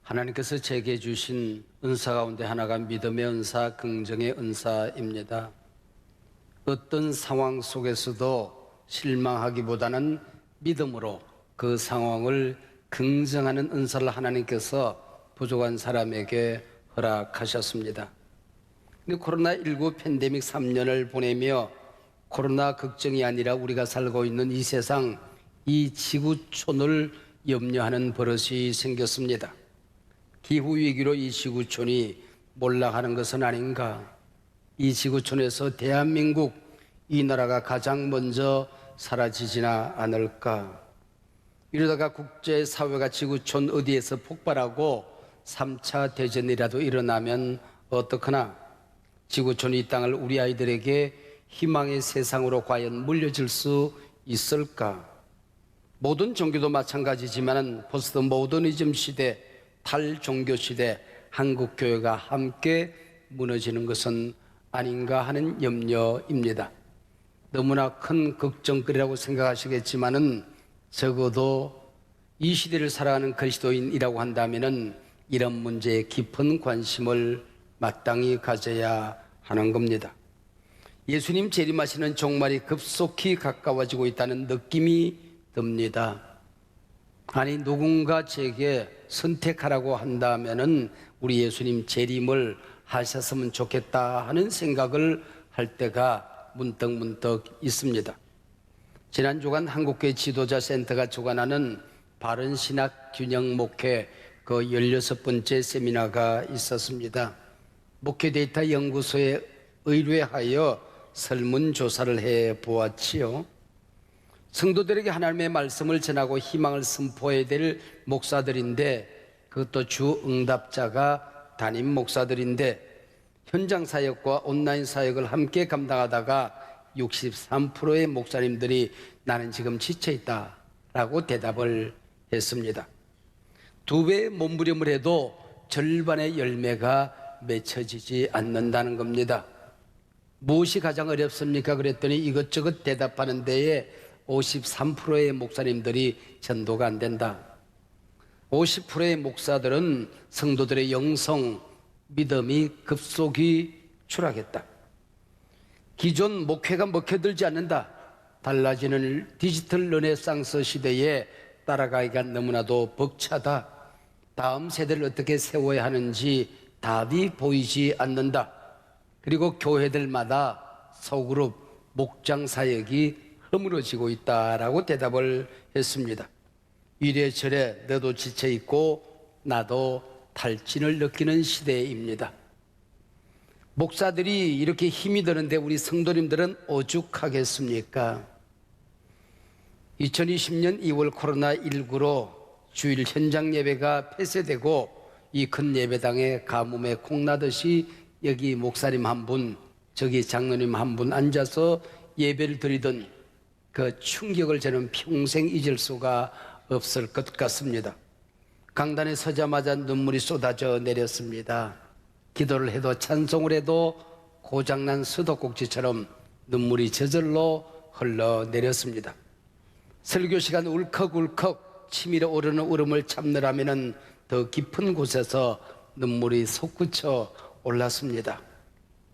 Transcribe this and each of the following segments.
하나님께서 제게 주신 은사 가운데 하나가 믿음의 은사, 긍정의 은사입니다. 어떤 상황 속에서도 실망하기보다는 믿음으로 그 상황을 긍정하는 은사를 하나님께서 부족한 사람에게 허락하셨습니다. 근데 코로나19 팬데믹 3년을 보내며 코로나 걱정이 아니라 우리가 살고 있는 이 세상, 이 지구촌을 염려하는 버릇이 생겼습니다. 기후위기로 이 지구촌이 몰락하는 것은 아닌가? 이 지구촌에서 대한민국, 이 나라가 가장 먼저 사라지지나 않을까? 이러다가 국제사회가 지구촌 어디에서 폭발하고 3차 대전이라도 일어나면 어떡하나? 지구촌이 이 땅을 우리 아이들에게 희망의 세상으로 과연 물려줄 수 있을까? 모든 종교도 마찬가지지만 포스트 모더니즘 시대, 탈종교 시대, 한국교회가 함께 무너지는 것은 아닌가 하는 염려입니다. 너무나 큰 걱정거리라고 생각하시겠지만은 적어도 이 시대를 살아가는 그리스도인이라고 한다면은 이런 문제에 깊은 관심을 마땅히 가져야 하는 겁니다. 예수님 재림하시는 종말이 급속히 가까워지고 있다는 느낌이 듭니다. 아니, 누군가 제게 선택하라고 한다면은 우리 예수님 재림을 하셨으면 좋겠다 하는 생각을 할 때가 문득 있습니다. 지난 주간 한국교회 지도자 센터가 주관하는 바른 신학 균형 목회 그 16번째 세미나가 있었습니다. 목회 데이터 연구소에 의뢰하여 설문조사를 해 보았지요. 성도들에게 하나님의 말씀을 전하고 희망을 선포해야 될 목사들인데, 그것도 주 응답자가 담임 목사들인데, 현장 사역과 온라인 사역을 함께 감당하다가 63%의 목사님들이 나는 지금 지쳐있다 라고 대답을 했습니다. 2배의 몸부림을 해도 절반의 열매가 맺혀지지 않는다는 겁니다. 무엇이 가장 어렵습니까? 그랬더니 이것저것 대답하는 데에 53%의 목사님들이 전도가 안 된다. 50%의 목사들은 성도들의 영성, 믿음이 급속히 추락했다. 기존 목회가 먹혀들지 않는다. 달라지는 디지털 르네상스 시대에 따라가기가 너무나도 벅차다. 다음 세대를 어떻게 세워야 하는지 답이 보이지 않는다. 그리고 교회들마다 소그룹, 목장 사역이 허물어지고 있다라고 대답을 했습니다. 이래저래 너도 지쳐있고 나도 탈진을 느끼는 시대입니다. 목사들이 이렇게 힘이 드는데 우리 성도님들은 오죽하겠습니까? 2020년 2월 코로나19로 주일 현장 예배가 폐쇄되고 이 큰 예배당에 가뭄에 콩나듯이 여기 목사님 한 분, 저기 장로님 한 분 앉아서 예배를 드리던 그 충격을 저는 평생 잊을 수가 없을 것 같습니다. 강단에 서자마자 눈물이 쏟아져 내렸습니다. 기도를 해도 찬송을 해도 고장난 수도꼭지처럼 눈물이 저절로 흘러내렸습니다. 설교 시간 울컥울컥 치밀어 오르는 울음을 참느라면은 더 깊은 곳에서 눈물이 솟구쳐 올랐습니다.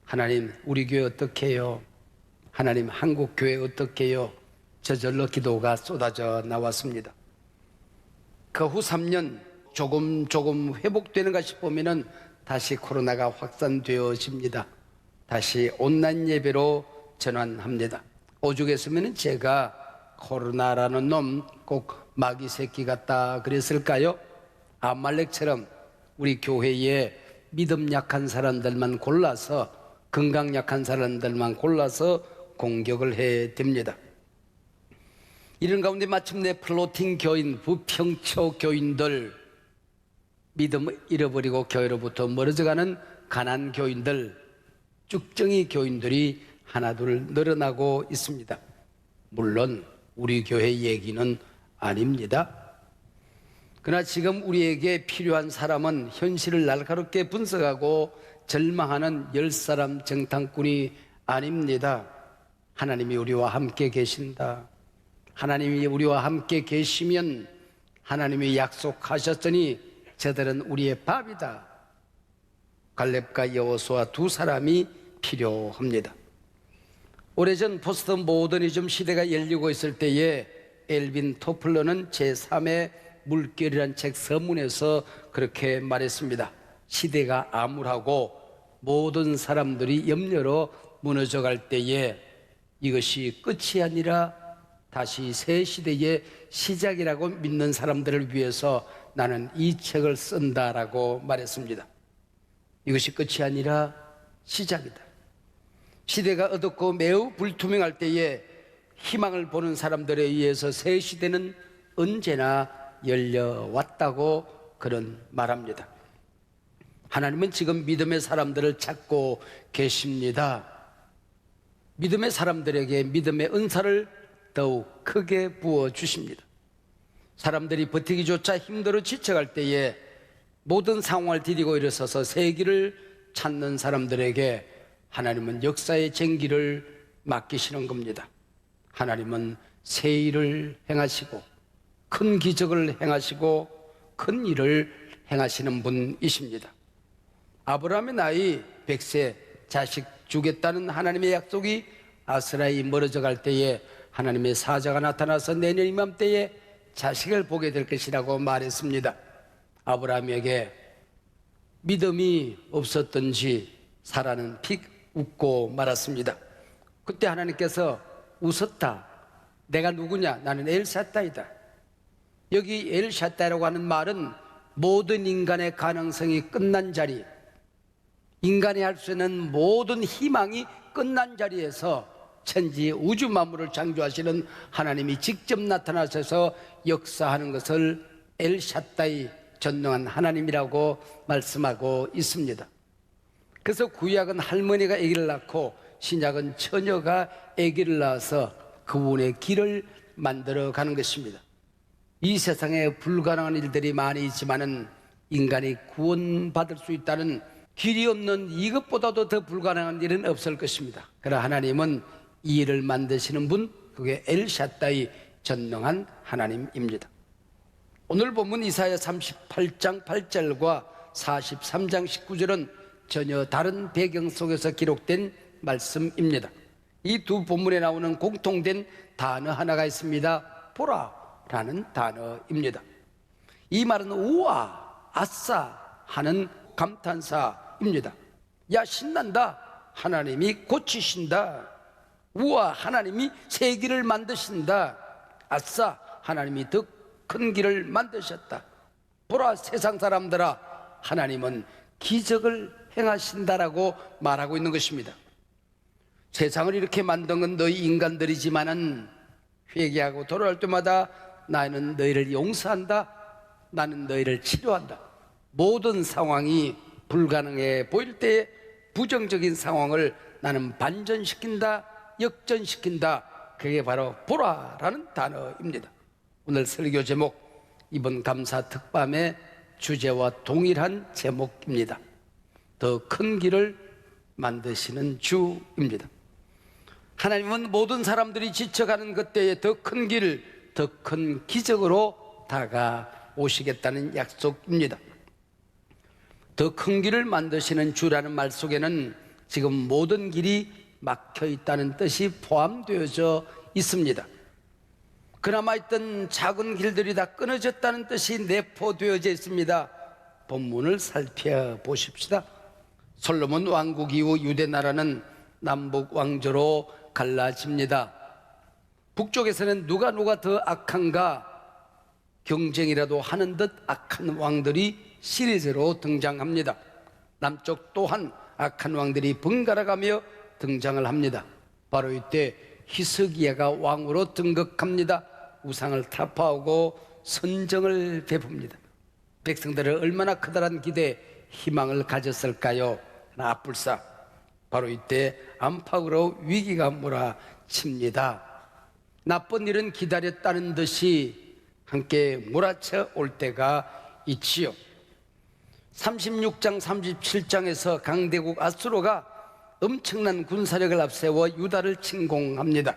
하나님, 우리 교회 어떻게 해요? 하나님, 한국교회 어떻게 해요? 저절로 기도가 쏟아져 나왔습니다. 그 후 3년 조금 회복되는가 싶으면은 다시 코로나가 확산되어집니다. 다시 온라인 예배로 전환합니다. 오죽했으면 제가 코로나라는 놈 꼭 마귀 새끼 같다 그랬을까요? 아말렉처럼 우리 교회에 믿음 약한 사람들만 골라서, 건강 약한 사람들만 골라서 공격을 해댑니다. 이런 가운데 마침내 플로팅 교인, 부평초 교인들, 믿음 잃어버리고 교회로부터 멀어져가는 가난 교인들, 쭉정이 교인들이 하나둘 늘어나고 있습니다. 물론 우리 교회 얘기는 아닙니다. 그러나 지금 우리에게 필요한 사람은 현실을 날카롭게 분석하고 절망하는 10사람 정탐꾼이 아닙니다. 하나님이 우리와 함께 계신다. 하나님이 우리와 함께 계시면 하나님이 약속하셨으니 저들은 우리의 밥이다. 갈렙과 여호수아 두 사람이 필요합니다. 오래전 포스트 모더니즘 시대가 열리고 있을 때에 엘빈 토플러는 제3의 물결이라는 책 서문에서 그렇게 말했습니다. 시대가 암울하고 모든 사람들이 염려로 무너져갈 때에 이것이 끝이 아니라 다시 새 시대의 시작이라고 믿는 사람들을 위해서 나는 이 책을 쓴다라고 말했습니다. 이것이 끝이 아니라 시작이다. 시대가 어둡고 매우 불투명할 때에 희망을 보는 사람들에 의해서 새 시대는 언제나 열려왔다고 그런 말합니다. 하나님은 지금 믿음의 사람들을 찾고 계십니다. 믿음의 사람들에게 믿음의 은사를 더욱 크게 부어주십니다. 사람들이 버티기조차 힘들어 지쳐갈 때에 모든 상황을 디디고 일어서서 새 길을 찾는 사람들에게 하나님은 역사의 쟁기를 맡기시는 겁니다. 하나님은 새 일을 행하시고 큰 기적을 행하시고 큰 일을 행하시는 분이십니다. 아브라함의 나이 100세 자식 주겠다는 하나님의 약속이 아스라이 멀어져 갈 때에 하나님의 사자가 나타나서 내년 이맘때에 자식을 보게 될 것이라고 말했습니다. 아브라함에게 믿음이 없었던지 사라는 픽 웃고 말았습니다. 그때 하나님께서 웃었다. 내가 누구냐? 나는 엘샤다이다. 여기 엘샤다이라고 하는 말은 모든 인간의 가능성이 끝난 자리, 인간이 할 수 있는 모든 희망이 끝난 자리에서 천지 우주 만물을 창조하시는 하나님이 직접 나타나셔서 역사하는 것을 엘샤다이, 전능한 하나님이라고 말씀하고 있습니다. 그래서 구약은 할머니가 아기를 낳고 신약은 처녀가 아기를 낳아서 그분의 길을 만들어 가는 것입니다. 이 세상에 불가능한 일들이 많이 있지만은 인간이 구원받을 수 있다는 길이 없는 이것보다도 더 불가능한 일은 없을 것입니다. 그러나 하나님은 이 일을 만드시는 분, 그게 엘샤다이, 전능한 하나님입니다. 오늘 본문 이사야 38장 8절과 43장 19절은 전혀 다른 배경 속에서 기록된 말씀입니다. 이 두 본문에 나오는 공통된 단어 하나가 있습니다. 보라라는 단어입니다. 이 말은 우와, 아싸 하는 감탄사입니다. 야, 신난다. 하나님이 고치신다. 우와, 하나님이 새 길을 만드신다. 아싸, 하나님이 더 큰 길을 만드셨다. 보라, 세상 사람들아, 하나님은 기적을 행하신다라고 말하고 있는 것입니다. 세상을 이렇게 만든 건 너희 인간들이지만은 회개하고 돌아올 때마다 나는 너희를 용서한다. 나는 너희를 치료한다. 모든 상황이 불가능해 보일 때 부정적인 상황을 나는 반전시킨다, 역전시킨다. 그게 바로 보라라는 단어입니다. 오늘 설교 제목, 이번 감사 특밤의 주제와 동일한 제목입니다. 더 큰 길을 만드시는 주입니다. 하나님은 모든 사람들이 지쳐가는 그때에 더 큰 길, 더 큰 기적으로 다가오시겠다는 약속입니다. 더 큰 길을 만드시는 주라는 말 속에는 지금 모든 길이 막혀 있다는 뜻이 포함되어져 있습니다. 그나마 있던 작은 길들이 다 끊어졌다는 뜻이 내포되어져 있습니다. 본문을 살펴보십시다. 솔로몬 왕국 이후 유대 나라는 남북 왕조로 갈라집니다. 북쪽에서는 누가 더 악한가 경쟁이라도 하는 듯 악한 왕들이 시리즈로 등장합니다. 남쪽 또한 악한 왕들이 번갈아가며 등장을 합니다. 바로 이때 히스기야가 왕으로 등극합니다. 우상을 타파하고 선정을 베풉니다. 백성들은 얼마나 커다란 기대, 희망을 가졌을까요? 나불사, 바로 이때 안팎으로 위기가 몰아칩니다. 나쁜 일은 기다렸다는 듯이 함께 몰아쳐 올 때가 있지요. 36장 37장에서 강대국 아수르가 엄청난 군사력을 앞세워 유다를 침공합니다.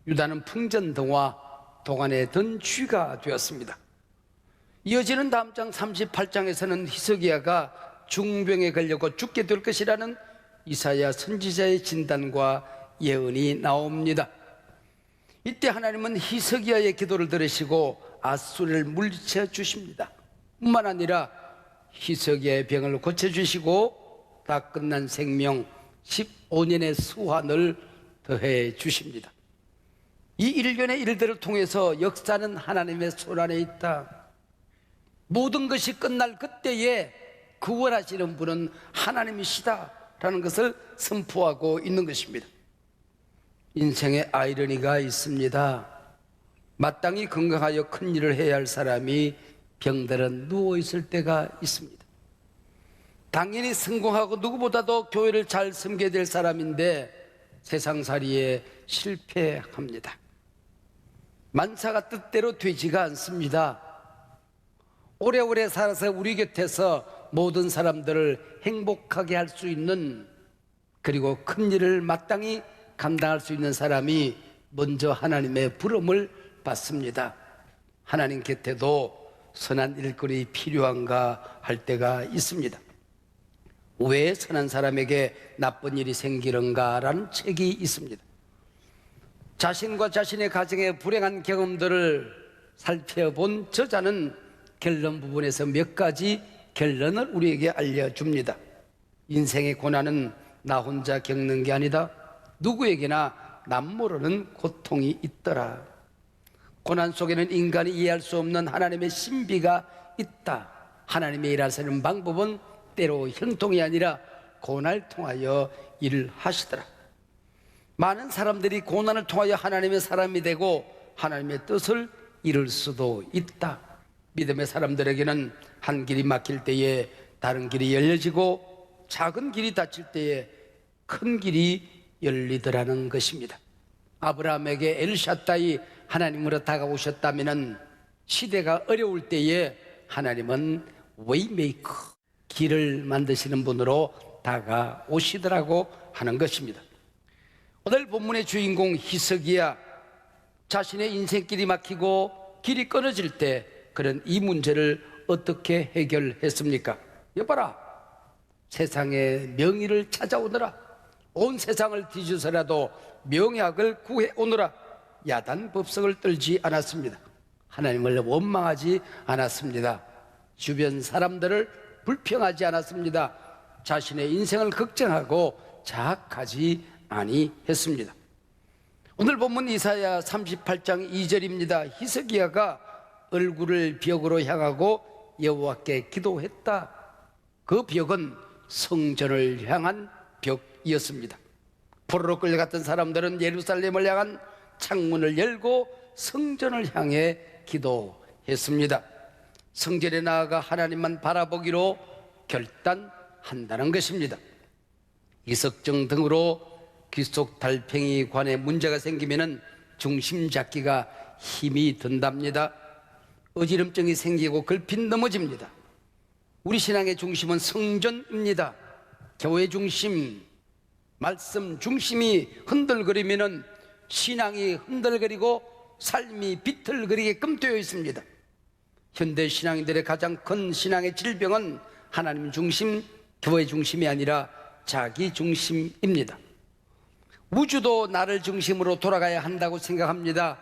유다는 풍전등화, 도간에 든 쥐가 되었습니다. 이어지는 다음 장 38장에서는 히스기야가 중병에 걸려고 죽게 될 것이라는 이사야 선지자의 진단과 예언이 나옵니다. 이때 하나님은 히스기야의 기도를 들으시고 아수르를 물리쳐 주십니다. 뿐만 아니라 히스기야의 병을 고쳐주시고 다 끝난 생명 15년의 수환을 더해 주십니다. 이 일련의 일들을 통해서 역사는 하나님의 손 안에 있다. 모든 것이 끝날 그때에 구원하시는 분은 하나님이시다라는 것을 선포하고 있는 것입니다. 인생에 아이러니가 있습니다. 마땅히 건강하여 큰 일을 해야 할 사람이 병들어 누워있을 때가 있습니다. 당연히 성공하고 누구보다도 교회를 잘 섬겨야 될 사람인데 세상살이에 실패합니다. 만사가 뜻대로 되지가 않습니다. 오래오래 살아서 우리 곁에서 모든 사람들을 행복하게 할 수 있는, 그리고 큰 일을 마땅히 감당할 수 있는 사람이 먼저 하나님의 부름을 받습니다. 하나님 곁에도 선한 일꾼이 필요한가 할 때가 있습니다. 왜 선한 사람에게 나쁜 일이 생기는가라는 책이 있습니다. 자신과 자신의 가정의 불행한 경험들을 살펴본 저자는 결론 부분에서 몇 가지 결론을 우리에게 알려줍니다. 인생의 고난은 나 혼자 겪는 게 아니다. 누구에게나 남 모르는 고통이 있더라. 고난 속에는 인간이 이해할 수 없는 하나님의 신비가 있다. 하나님의 일하시는 방법은 때로 형통이 아니라 고난을 통하여 일을 하시더라. 많은 사람들이 고난을 통하여 하나님의 사람이 되고 하나님의 뜻을 이룰 수도 있다. 믿음의 사람들에게는 한 길이 막힐 때에 다른 길이 열려지고 작은 길이 닫힐 때에 큰 길이 열리더라는 것입니다. 아브라함에게 엘샤다이 하나님으로 다가오셨다면 시대가 어려울 때에 하나님은 웨이메이커, 길을 만드시는 분으로 다가오시더라고 하는 것입니다. 오늘 본문의 주인공 히스기야, 자신의 인생길이 막히고 길이 끊어질 때 그런 이 문제를 어떻게 해결했습니까? 여봐라, 세상의 명의를 찾아오느라, 온 세상을 뒤져서라도 명약을 구해오느라 야단 법석을 떨지 않았습니다. 하나님을 원망하지 않았습니다. 주변 사람들을 불평하지 않았습니다. 자신의 인생을 걱정하고 자학하지 아니했습니다. 오늘 본문 이사야 38장 2절입니다. 히스기야가 얼굴을 벽으로 향하고 여호와께 기도했다. 그 벽은 성전을 향한 벽이었습니다. 포로로 끌려갔던 사람들은 예루살렘을 향한 창문을 열고 성전을 향해 기도했습니다. 성전에 나아가 하나님만 바라보기로 결단한다는 것입니다. 이석증 등으로 귀속 달팽이 관에 문제가 생기면 중심 잡기가 힘이 든답니다. 어지럼증이 생기고 걸핏 넘어집니다. 우리 신앙의 중심은 성전입니다. 교회 중심, 말씀 중심이 흔들거리면 신앙이 흔들거리고 삶이 비틀거리게끔 되어 있습니다. 현대 신앙인들의 가장 큰 신앙의 질병은 하나님 중심, 교회 중심이 아니라 자기 중심입니다. 우주도 나를 중심으로 돌아가야 한다고 생각합니다.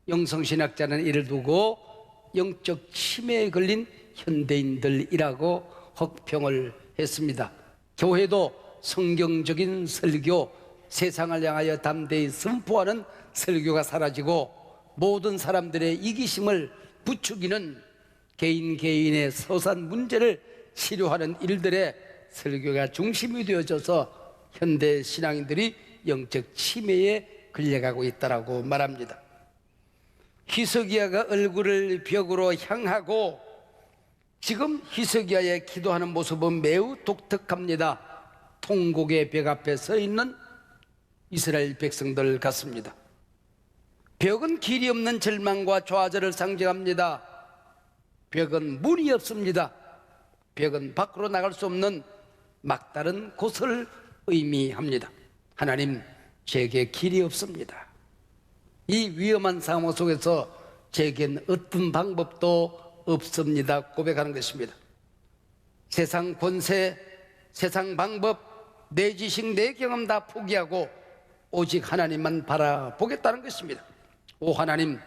영성신학자는 이를 두고 영적 치매에 걸린 현대인들이라고 혹평을 했습니다. 교회도 성경적인 설교, 세상을 향하여 담대히 선포하는 설교가 사라지고 모든 사람들의 이기심을 부추기는 개인의 소산 문제를 치료하는 일들의 설교가 중심이 되어져서 현대 신앙인들이 영적 치매에 걸려가고 있다고 말합니다. 히스기야가 얼굴을 벽으로 향하고 지금 히스기야의 기도하는 모습은 매우 독특합니다. 통곡의 벽 앞에 서 있는 이스라엘 백성들 같습니다. 벽은 길이 없는 절망과 좌절을 상징합니다. 벽은 문이 없습니다. 벽은 밖으로 나갈 수 없는 막다른 곳을 의미합니다. 하나님, 제게 길이 없습니다. 이 위험한 상황 속에서 제겐 어떤 방법도 없습니다 고백하는 것입니다. 세상 권세, 세상 방법, 내 지식, 내 경험 다 포기하고 오직 하나님만 바라보겠다는 것입니다. 오 하나님,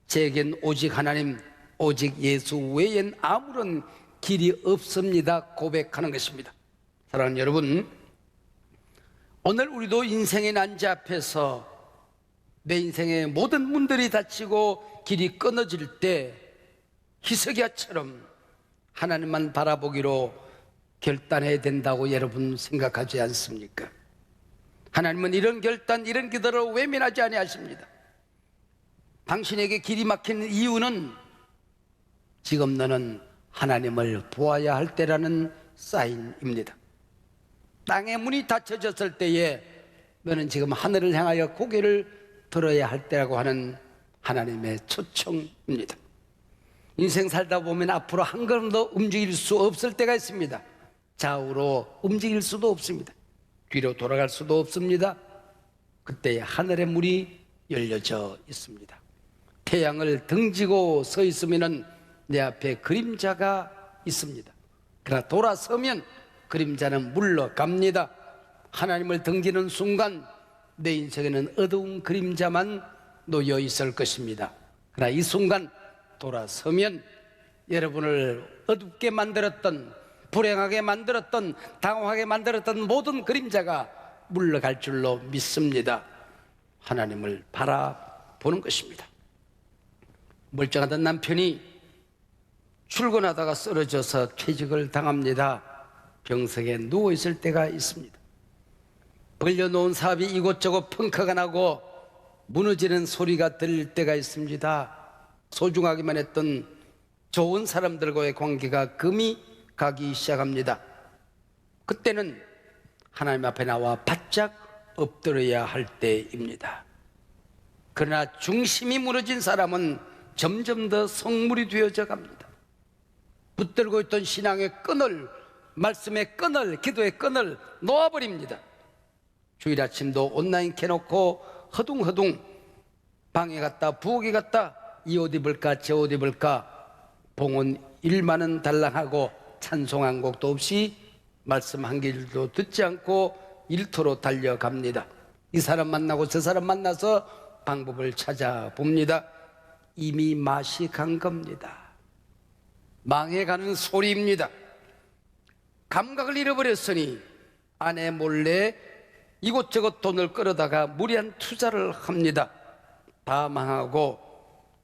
제겐 오직 하나님, 오직 예수 외엔 아무런 길이 없습니다 고백하는 것입니다. 사랑하는 여러분, 오늘 우리도 인생의 난제 앞에서 내 인생의 모든 문들이 닫히고 길이 끊어질 때 히스기야처럼 하나님만 바라보기로 결단해야 된다고 여러분 생각하지 않습니까? 하나님은 이런 결단, 이런 기도를 외면하지 아니하십니다. 당신에게 길이 막히는 이유는 지금 너는 하나님을 보아야 할 때라는 사인입니다. 땅의 문이 닫혀졌을 때에 너는 지금 하늘을 향하여 고개를 들어야 할 때라고 하는 하나님의 초청입니다. 인생 살다 보면 앞으로 한 걸음 더 움직일 수 없을 때가 있습니다. 좌우로 움직일 수도 없습니다. 뒤로 돌아갈 수도 없습니다. 그때 하늘의 문이 열려져 있습니다. 태양을 등지고 서 있으면 내 앞에 그림자가 있습니다. 그러나 돌아서면 그림자는 물러갑니다. 하나님을 등지는 순간 내 인생에는 어두운 그림자만 놓여 있을 것입니다. 그러나 이 순간 돌아서면 여러분을 어둡게 만들었던, 불행하게 만들었던, 당황하게 만들었던 모든 그림자가 물러갈 줄로 믿습니다. 하나님을 바라보는 것입니다. 멀쩡하던 남편이 출근하다가 쓰러져서 퇴직을 당합니다. 병석에 누워있을 때가 있습니다. 벌려놓은 사업이 이곳저곳 펑크가 나고 무너지는 소리가 들릴 때가 있습니다. 소중하기만 했던 좋은 사람들과의 관계가 금이 가기 시작합니다. 그때는 하나님 앞에 나와 바짝 엎드려야 할 때입니다. 그러나 중심이 무너진 사람은 점점 더 성물이 되어져 갑니다. 붙들고 있던 신앙의 끈을, 말씀의 끈을, 기도의 끈을 놓아버립니다. 주일 아침도 온라인 켜놓고 허둥허둥 방에 갔다 부엌에 갔다 이 옷 입을까 저 옷 입을까 봉헌 1만 원 달랑하고 찬송 한 곡도 없이 말씀 한 길도 듣지 않고 일터로 달려갑니다. 이 사람 만나고 저 사람 만나서 방법을 찾아봅니다. 이미 맛이 간 겁니다. 망해가는 소리입니다. 감각을 잃어버렸으니 아내 몰래 이곳저곳 돈을 끌어다가 무리한 투자를 합니다. 다 망하고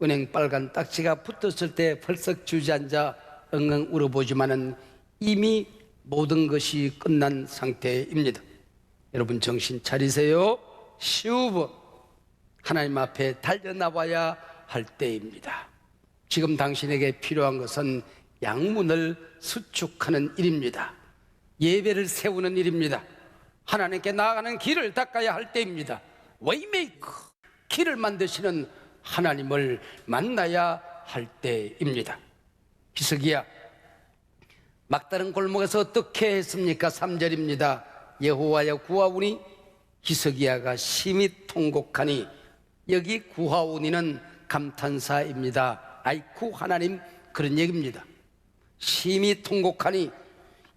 은행 빨간 딱지가 붙었을 때 펄썩 주저앉아 엉엉 울어보지만은 이미 모든 것이 끝난 상태입니다. 여러분 정신 차리세요. 시우브 하나님 앞에 달려나와야 할 때입니다. 지금 당신에게 필요한 것은 양문을 수축하는 일입니다. 예배를 세우는 일입니다. 하나님께 나아가는 길을 닦아야 할 때입니다. 웨이메이커, 길을 만드시는 하나님을 만나야 할 때입니다. 히스기야 막다른 골목에서 어떻게 했습니까? 3절입니다. 여호와여 구하오니 히스기야가 심히 통곡하니, 여기 구하오니는 감탄사입니다. 아이쿠 하나님, 그런 얘기입니다. 심히 통곡하니,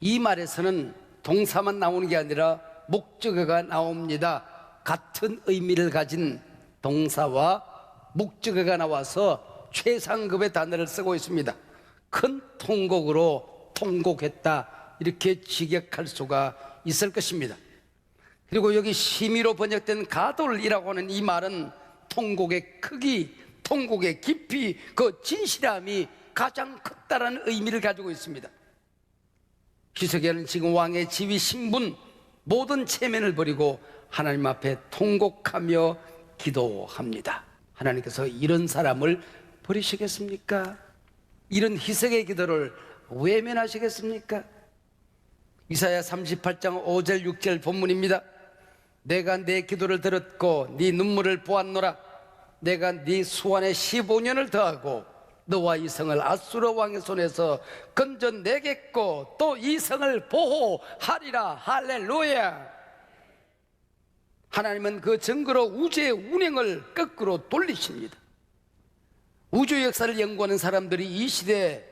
이 말에서는 동사만 나오는 게 아니라 목적어가 나옵니다. 같은 의미를 가진 동사와 목적어가 나와서 최상급의 단어를 쓰고 있습니다. 큰 통곡으로 통곡했다, 이렇게 직역할 수가 있을 것입니다. 그리고 여기 심의로 번역된 가돌이라고 하는 이 말은 통곡의 크기, 통곡의 깊이, 그 진실함이 가장 크다라는 의미를 가지고 있습니다. 히스기야는 지금 왕의 지위, 신분, 모든 체면을 버리고 하나님 앞에 통곡하며 기도합니다. 하나님께서 이런 사람을 버리시겠습니까? 이런 희생의 기도를 외면하시겠습니까? 이사야 38장 5절 6절 본문입니다. 내가 내 기도를 들었고 네 눈물을 보았노라. 내가 네 수완에 15년을 더하고 너와 이 성을 아수르 왕의 손에서 건져내겠고 또 이 성을 보호하리라. 할렐루야. 하나님은 그 증거로 우주의 운행을 거꾸로 돌리십니다. 우주 역사를 연구하는 사람들이 이 시대에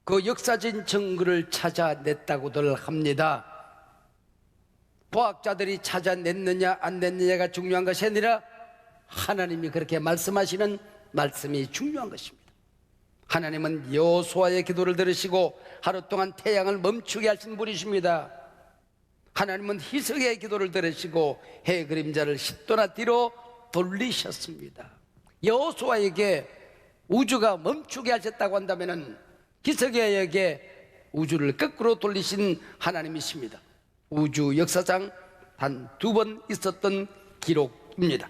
그 역사적인 증거를 찾아냈다고들 합니다. 과학자들이 찾아냈느냐 안 냈느냐가 중요한 것이 아니라 하나님이 그렇게 말씀하시는 말씀이 중요한 것입니다. 하나님은 여호수아의 기도를 들으시고 하루 동안 태양을 멈추게 하신 분이십니다. 하나님은 희석의 기도를 들으시고 해 그림자를 10도나 뒤로 돌리셨습니다. 여호수아에게 우주가 멈추게 하셨다고 한다면 희석에게 우주를 거꾸로 돌리신 하나님이십니다. 우주 역사상 단 2번 있었던 기록입니다.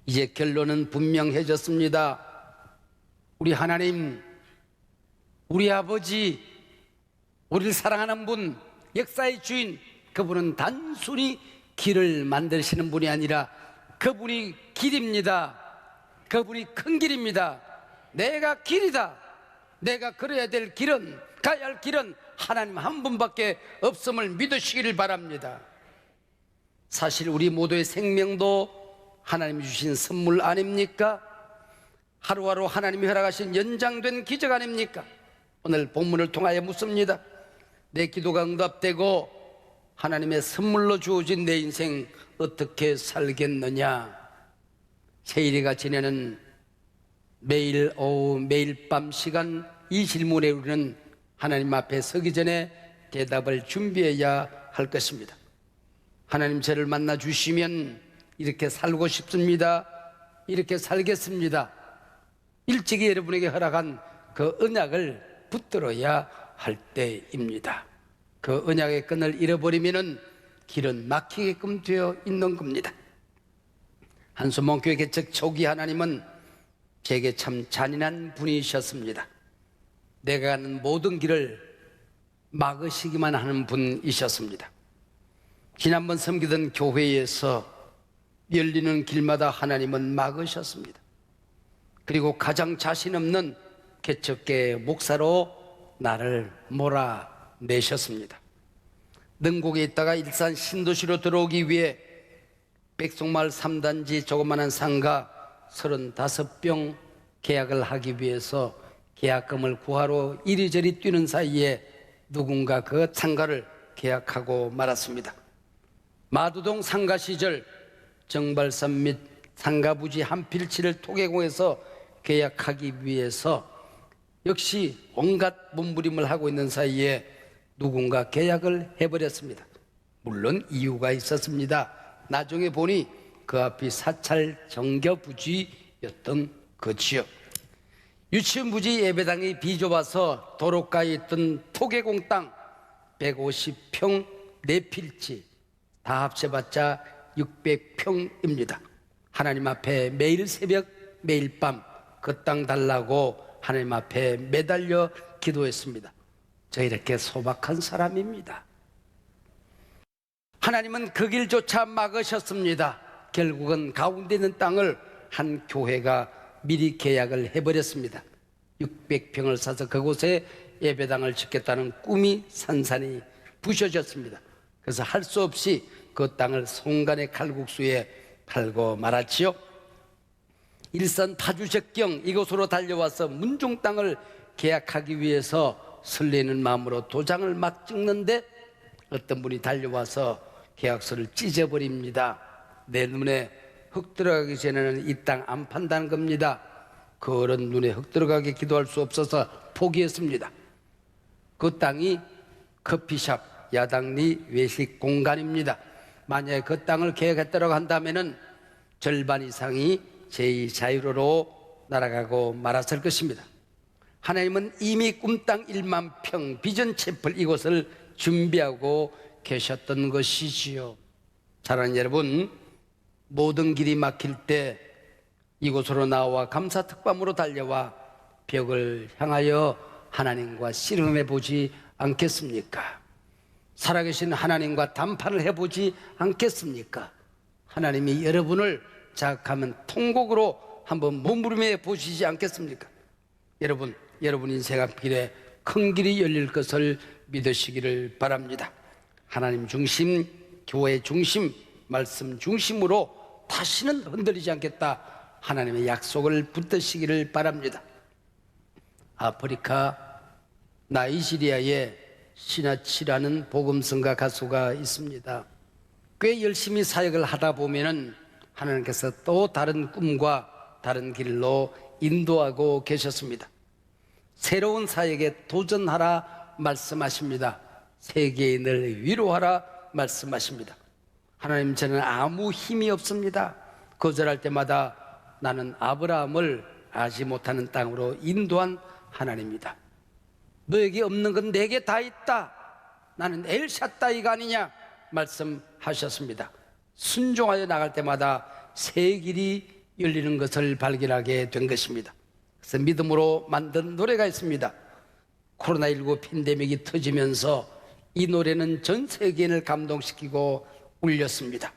이제 결론은 분명해졌습니다. 우리 하나님, 우리 아버지, 우리를 사랑하는 분, 역사의 주인, 그분은 단순히 길을 만드시는 분이 아니라 그분이 길입니다. 그분이 큰 길입니다. 내가 길이다. 내가 걸어야 될 길은, 가야 할 길은 하나님 한 분밖에 없음을 믿으시기를 바랍니다. 사실 우리 모두의 생명도 하나님이 주신 선물 아닙니까? 하루하루 하나님이 허락하신 연장된 기적 아닙니까? 오늘 본문을 통하여 묻습니다. 내 기도가 응답되고 하나님의 선물로 주어진 내 인생 어떻게 살겠느냐? 세일이가 지내는 매일 오후 매일 밤 시간, 이 질문에 우리는 하나님 앞에 서기 전에 대답을 준비해야 할 것입니다. 하나님, 저를 만나 주시면 이렇게 살고 싶습니다. 이렇게 살겠습니다. 일찍이 여러분에게 허락한 그 언약을 붙들어야 할 때입니다. 그 언약의 끈을 잃어버리면 길은 막히게끔 되어 있는 겁니다. 한수목교회 개척 초기 하나님은 제게 참 잔인한 분이셨습니다. 내가 가는 모든 길을 막으시기만 하는 분이셨습니다. 지난번 섬기던 교회에서 열리는 길마다 하나님은 막으셨습니다. 그리고 가장 자신 없는 개척계 목사로 나를 몰아내셨습니다. 능곡에 있다가 일산 신도시로 들어오기 위해 백송마을 3단지 조그마한 상가 35병 계약을 하기 위해서 계약금을 구하러 이리저리 뛰는 사이에 누군가 그 상가를 계약하고 말았습니다. 마두동 상가 시절 정발산 및 상가 부지 한 필지를 토계공에서 계약하기 위해서 역시 온갖 몸부림을 하고 있는 사이에 누군가 계약을 해버렸습니다. 물론 이유가 있었습니다. 나중에 보니 그 앞이 사찰 정교 부지였던 거지요. 유치원 부지 예배당이 비좁아서 도로가에 있던 토계공 땅 150평 4필지 다 합쳐봤자 600평입니다. 하나님 앞에 매일 새벽 매일 밤 그 땅 달라고 하나님 앞에 매달려 기도했습니다. 저 이렇게 소박한 사람입니다. 하나님은 그 길조차 막으셨습니다. 결국은 가운데 있는 땅을 한 교회가 미리 계약을 해버렸습니다. 600평을 사서 그곳에 예배당을 짓겠다는 꿈이 산산이 부셔졌습니다. 그래서 할 수 없이 그 땅을 송간의 칼국수에 팔고 말았지요. 일산 파주적경 이곳으로 달려와서 문중 땅을 계약하기 위해서 설레는 마음으로 도장을 막 찍는데 어떤 분이 달려와서 계약서를 찢어버립니다. 내 눈에 흙 들어가기 전에는 이 땅 안 판다는 겁니다. 그 어른 눈에 흙 들어가게 기도할 수 없어서 포기했습니다. 그 땅이 커피숍, 야당리 외식 공간입니다. 만약에 그 땅을 계약했다고 한다면 절반 이상이 제2자유로로 날아가고 말았을 것입니다. 하나님은 이미 꿈땅 1만 평 비전 채플 이곳을 준비하고 계셨던 것이지요. 사랑하는 여러분, 모든 길이 막힐 때 이곳으로 나와 감사 특밤으로 달려와 벽을 향하여 하나님과 씨름해 보지 않겠습니까? 살아계신 하나님과 담판을 해보지 않겠습니까? 하나님이 여러분을 자극하면 통곡으로 한번 몸부림해 보시지 않겠습니까? 여러분 인생 앞길에 큰 길이 열릴 것을 믿으시기를 바랍니다. 하나님 중심, 교회 중심, 말씀 중심으로 다시는 흔들리지 않겠다 하나님의 약속을 붙드시기를 바랍니다. 아프리카 나이지리아에 시나치라는 복음성가 가수가 있습니다. 꽤 열심히 사역을 하다 보면은 하나님께서 또 다른 꿈과 다른 길로 인도하고 계셨습니다. 새로운 사역에 도전하라 말씀하십니다. 세계인을 위로하라 말씀하십니다. 하나님, 저는 아무 힘이 없습니다. 거절할 때마다 나는 아브라함을 아지 못하는 땅으로 인도한 하나님이다. 너에게 없는 건 내게 다 있다. 나는 엘샤다이가 아니냐 말씀하셨습니다. 순종하여 나갈 때마다 새 길이 열리는 것을 발견하게 된 것입니다. 그래서 믿음으로 만든 노래가 있습니다. 코로나19 팬데믹이 터지면서 이 노래는 전 세계인을 감동시키고 울렸습니다.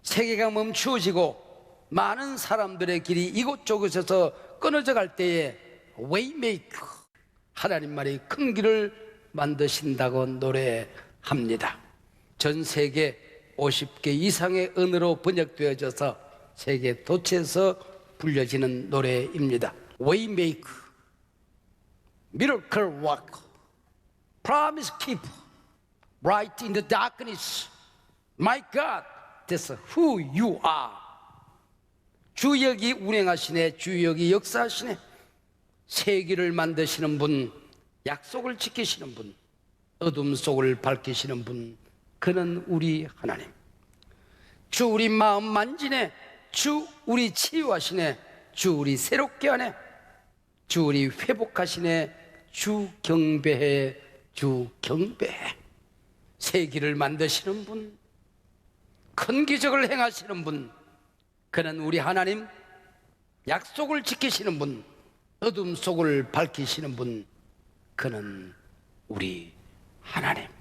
세계가 멈추어지고 많은 사람들의 길이 이곳저곳에서 끊어져 갈 때에 웨이메이커, 하나님만이 큰 길을 만드신다고 노래합니다. 전 세계 50개 이상의 언어로 번역되어져서 세계 도처에서 불려지는 노래입니다. Waymaker, Miracle Worker, Promise Keeper, Bright in the Darkness. My God, that's who you are. 주역이 운행하시네, 주역이 역사하시네. 세계를 만드시는 분, 약속을 지키시는 분, 어둠 속을 밝히시는 분, 그는 우리 하나님. 주 우리 마음 만지네, 주 우리 치유하시네, 주 우리 새롭게 하네, 주 우리 회복하시네, 주 경배해, 주 경배해. 세계를 만드시는 분, 큰 기적을 행하시는 분, 그는 우리 하나님. 약속을 지키시는 분, 어둠 속을 밝히시는 분, 그는 우리 하나님.